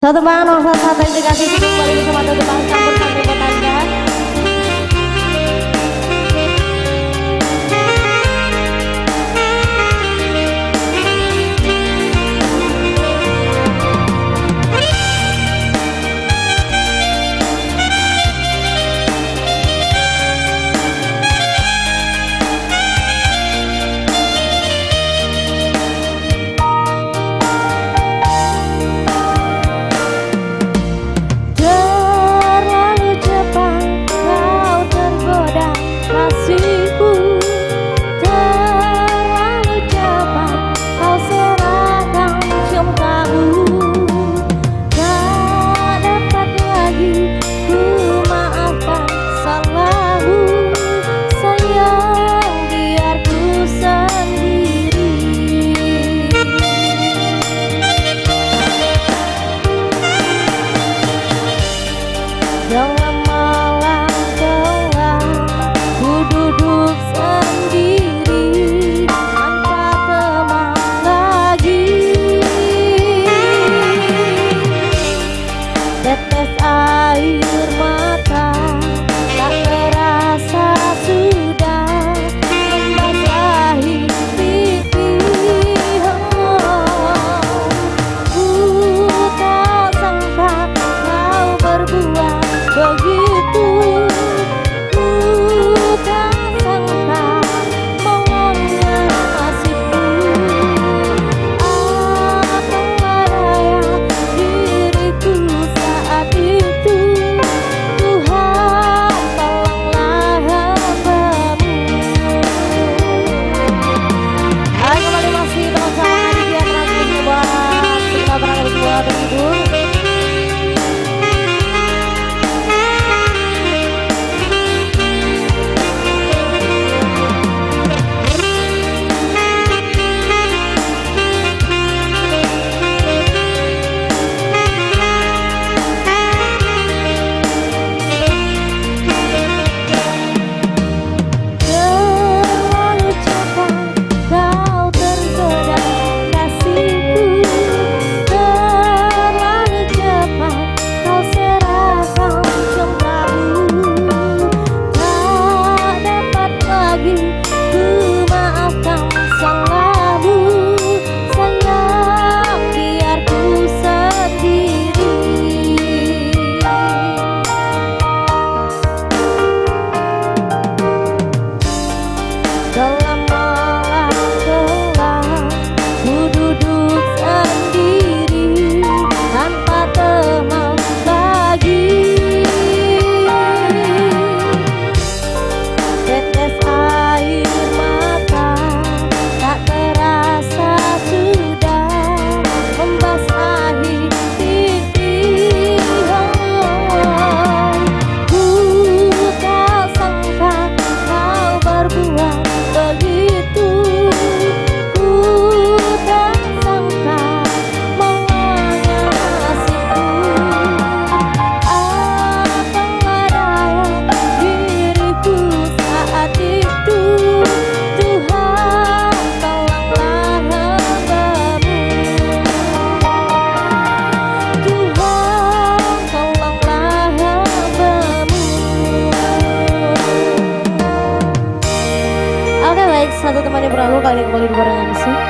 Satu bang nomor satu yang dikasih kembali bersama satu bang campur sampai petanda. Dalam malam gelap ku duduk sendiri tanpa teman lagi. Tetes air mata tak terasa sudah membasahi pipi. Ku tak sangka kau berbuat begitu, ku tak sangka mengasihiku. Apa daya diriku saat itu, Tuhan tolonglah hamba-Mu. Hai, kembali masih bersama Aditya Transmisi buat kita berada berdua terhibur. Dalam malam gelap ku duduk sendiri tanpa teman lagi. Tetes air mata tak terasa sudah membasahi pipi. Ku tak sangka kau berbuat begitu, ku tak sangka mengasihiku. Apa daya diriku saat itu, Tuhan tolonglah hamba-Mu. Tuhan tolonglah hamba-Mu. Oke baik, satu teman yang berlalu kali ini kembali di barengan sih.